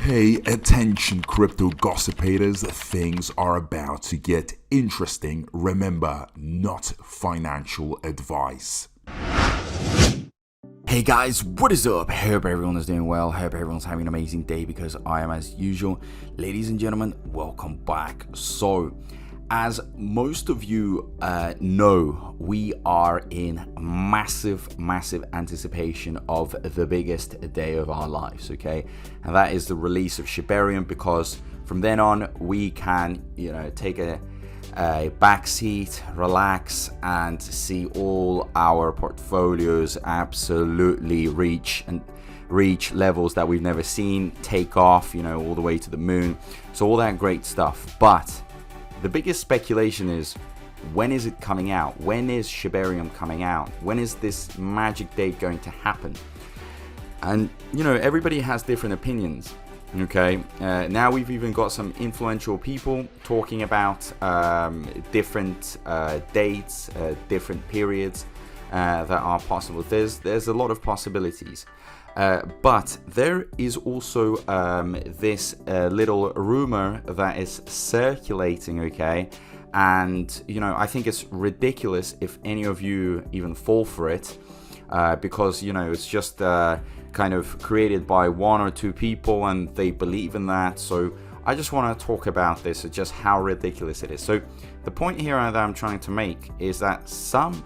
Hey, attention crypto gossipators, things are about to get interesting. Remember, not financial advice. Hey guys, what is up? Hope everyone is doing well. Hope everyone's having an amazing day because I am as usual. Ladies and gentlemen, welcome back. So, as most of you know, we are in massive anticipation of the biggest day of our lives, okay? And that is the release of Shibarium, because from then on we can, take a backseat, relax, and see all our portfolios absolutely reach levels that we've never seen, take off, all the way to the moon. So all that great stuff. But the biggest speculation is, when is it coming out? When is Shibarium coming out? When is this magic date going to happen? And everybody has different opinions. Okay, now we've even got some influential people talking about different dates, different periods that are possible. There's a lot of possibilities, but there is also this little rumor that is circulating. Okay, and I think it's ridiculous if any of you even fall for it, because it's just kind of created by one or two people and they believe in that. So I just want to talk about this, just how ridiculous it is. So the point here that I'm trying to make is that some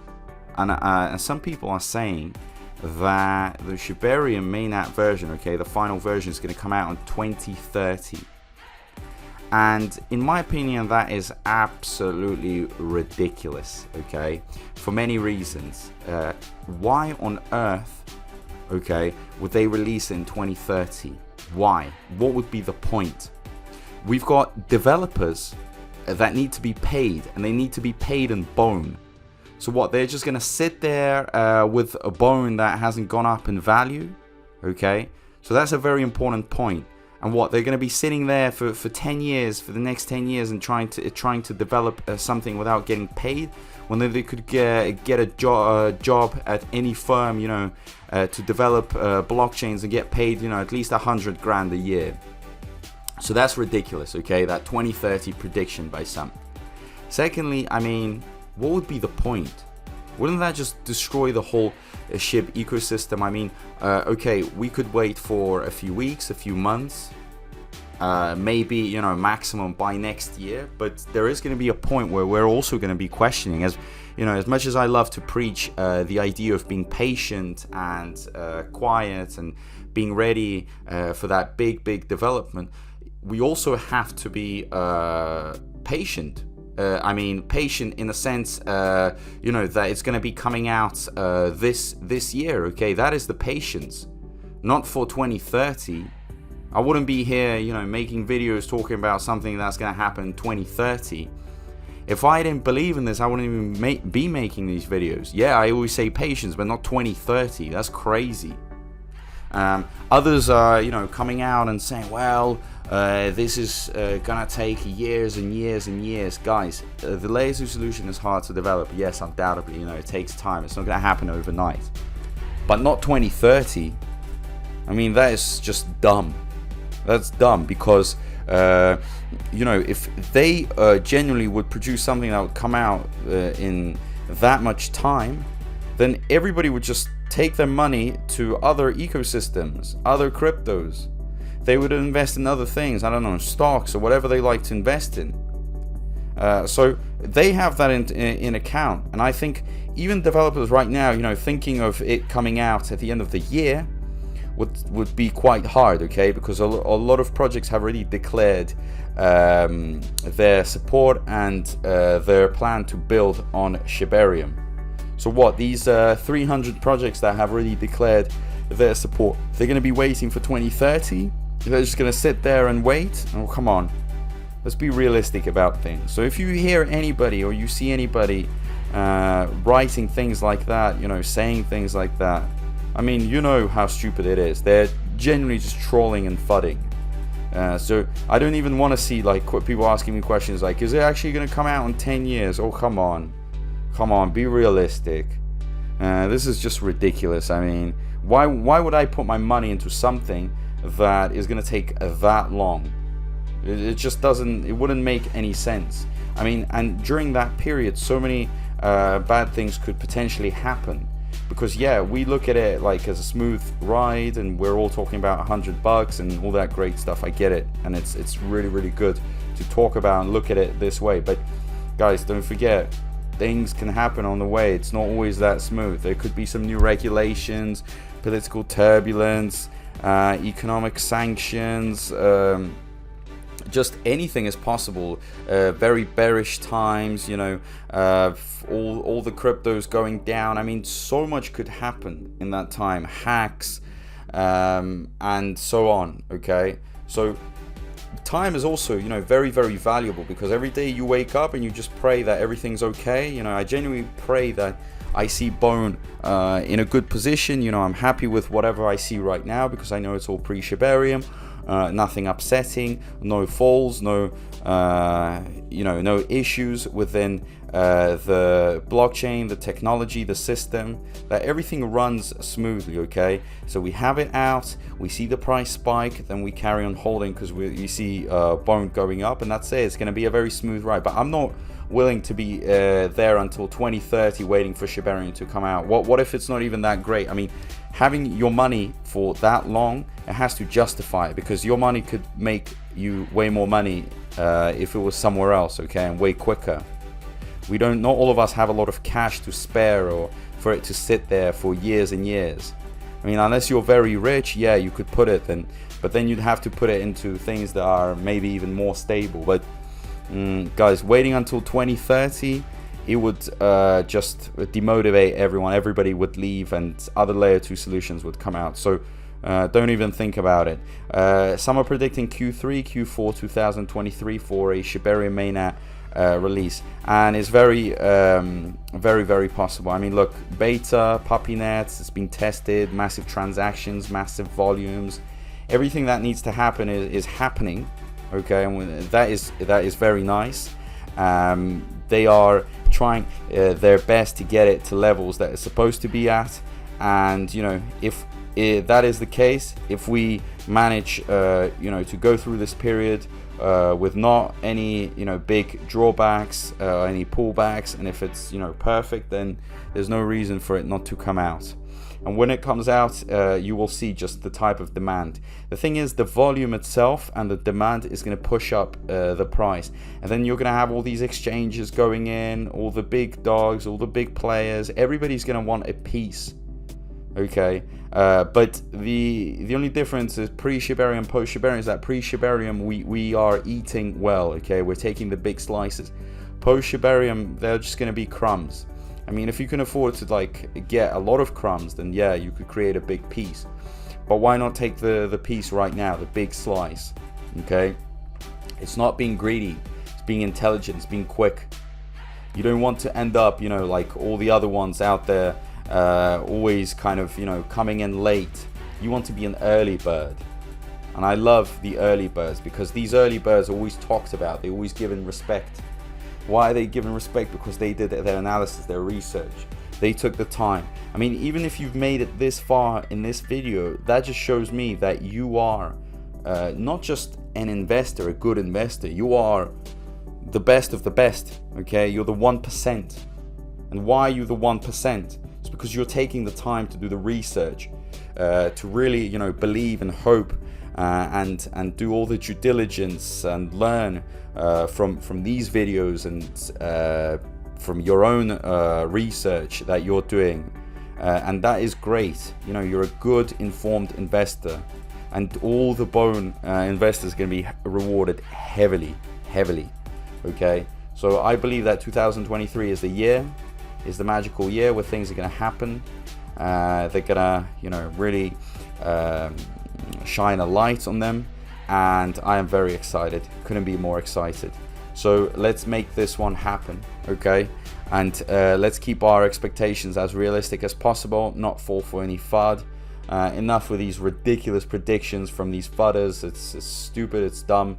people are saying that the Shibarium mainnet version, okay, the final version, is going to come out in 2030. And in my opinion, that is absolutely ridiculous, okay, for many reasons. Why on earth, okay, would they release it in 2030? Why? What would be the point? We've got developers that need to be paid, and they need to be paid in bone. So what, they're just going to sit there with a bone that hasn't gone up in value? Okay, so that's a very important point. And what, they're going to be sitting there for 10 years, for the next 10 years, and trying to develop something without getting paid, when they could get a job at any firm, to develop blockchains and get paid, at least 100 grand a year. So that's ridiculous, okay, that 2030 prediction by some. Secondly, I mean, what would be the point? Wouldn't that just destroy the whole SHIB ecosystem? I mean, okay, we could wait for a few weeks, a few months, maybe, maximum by next year, but there is going to be a point where we're also going to be questioning, as much as I love to preach the idea of being patient and quiet and being ready for that big development, we also have to be patient. Patient in the sense, that it's going to be coming out this year. Okay, that is the patience, not for 2030. I wouldn't be here, making videos talking about something that's going to happen in 2030. If I didn't believe in this, I wouldn't even be making these videos. Yeah, I always say patience, but not 2030. That's crazy. Others are, coming out and saying, well, this is gonna take years and years and years. Guys, the layer 2 solution is hard to develop. Yes, undoubtedly, it takes time. It's not gonna happen overnight, but not 2030. I mean, that is just dumb. That's dumb, because if they genuinely would produce something that would come out in that much time, then everybody would just take their money to other ecosystems, other cryptos. They would invest in other things, I don't know, stocks or whatever they like to invest in. So they have that in account. And I think even developers right now, thinking of it coming out at the end of the year would be quite hard, okay? Because a lot of projects have already declared their support and their plan to build on Shibarium. So what, these 300 projects that have already declared their support, they're going to be waiting for 2030? They're just going to sit there and wait? Oh, come on. Let's be realistic about things. So if you hear anybody or you see anybody writing things like that, saying things like that, I mean, you know how stupid it is. They're genuinely just trolling and fudding. So I don't even want to see people asking me questions like, is it actually going to come out in 10 years? Oh, come on, be realistic. This is just ridiculous. I mean, why would I put my money into something that is going to take that long. It just doesn't, it wouldn't make any sense. I mean, and during that period, so many bad things could potentially happen. Because yeah, we look at it like as a smooth ride, and we're all talking about $100 and all that great stuff. I get it, and it's really, really good to talk about and look at it this way. But guys, don't forget, things can happen on the way. It's not always that smooth. There could be some new regulations, political turbulence, economic sanctions, just anything is possible. Very bearish times, you know, all the cryptos going down. I mean, so much could happen in that time. Hacks, and so on. Okay, so time is also, you know, very, very valuable, because every day you wake up and you just pray that everything's okay. You know, I genuinely pray that I see Bone in a good position. You know, I'm happy with whatever I see right now, because I know it's all pre-Shibarium. Nothing upsetting, no falls, no you know, no issues within the blockchain, the technology, the system, that everything runs smoothly. Okay, so we have it out, we see the price spike, then we carry on holding, because we see Bone going up, and that's it. It's going to be a very smooth ride. But I'm not willing to be there until 2030 waiting for Shibarium to come out. What if it's not even that great? I mean, having your money for that long, it has to justify it, because your money could make you way more money if it was somewhere else, okay, and way quicker. Not all of us have a lot of cash to spare, or for it to sit there for years and years. I mean, unless you're very rich, yeah, you could put it, but then you'd have to put it into things that are maybe even more stable. But guys, waiting until 2030, it would just demotivate everyone. Everybody would leave, and other layer 2 solutions would come out. So don't even think about it. Some are predicting Q3, Q4 2023 for a Shibarium mainnet release, and it's very, very possible. I mean, look, beta, puppy nets, it's been tested, massive transactions, massive volumes. Everything that needs to happen is happening. Okay, and that is very nice. They are trying their best to get it to levels that it's supposed to be at, and you know, if that is the case, if we manage you know, to go through this period with not any, you know, big drawbacks, any pullbacks, and if it's, you know, perfect, then there's no reason for it not to come out. And when it comes out, you will see just the type of demand. The thing is, the volume itself and the demand is going to push up the price. And then you're going to have all these exchanges going in, all the big dogs, all the big players. Everybody's going to want a piece. Okay, but the only difference is pre-Shibarium, post-Shibarium, is that pre-Shibarium we are eating well. Okay, we're taking the big slices. Post-Shibarium, they're just going to be crumbs. I mean, if you can afford to like get a lot of crumbs, then yeah, you could create a big piece. But why not take the piece right now, the big slice? Okay, it's not being greedy, it's being intelligent, it's being quick. You don't want to end up, you know, like all the other ones out there, always kind of, you know, coming in late. You want to be an early bird. And I love the early birds, because these early birds are always talked about, they're always given respect. Why are they given respect? Because they did their analysis, their research. They took the time. I mean, even if you've made it this far in this video, that just shows me that you are not just an investor, a good investor. You are the best of the best, okay? You're the 1%. And why are you the 1%? It's because you're taking the time to do the research, to really, you know, believe and hope, and do all the due diligence and learn from these videos, and from your own research that you're doing, and that is great. You know, you're a good informed investor, and all the Bone investors are going to be rewarded heavily. Okay, so I believe that 2023 is the year, is the magical year where things are going to happen. They're gonna, you know, really shine a light on them, and I am very excited. Couldn't be more excited. So let's make this one happen, okay? And let's keep our expectations as realistic as possible, not fall for any FUD. Enough with these ridiculous predictions from these fudders. It's stupid, it's dumb.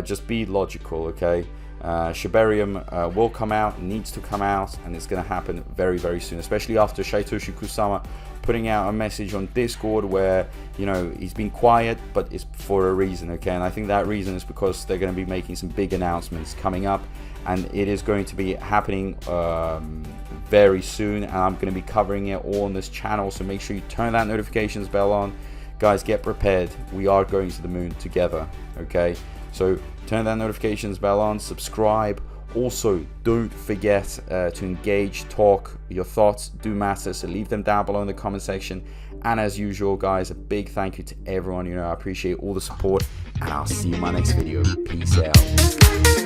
Just be logical, okay? Shibarium will come out, needs to come out, and it's going to happen very, very soon, especially after Satoshi Kusama putting out a message on Discord where, you know, he's been quiet, but it's for a reason, okay? And I think that reason is because they're going to be making some big announcements coming up, and it is going to be happening very soon, and I'm going to be covering it all on this channel, so make sure you turn that notifications bell on. Guys, get prepared. We are going to the moon together, okay? So turn that notifications bell on, subscribe. Also, don't forget to engage, talk. Your thoughts do matter, so leave them down below in the comment section. And as usual, guys, a big thank you to everyone. You know, I appreciate all the support, and I'll see you in my next video. Peace out.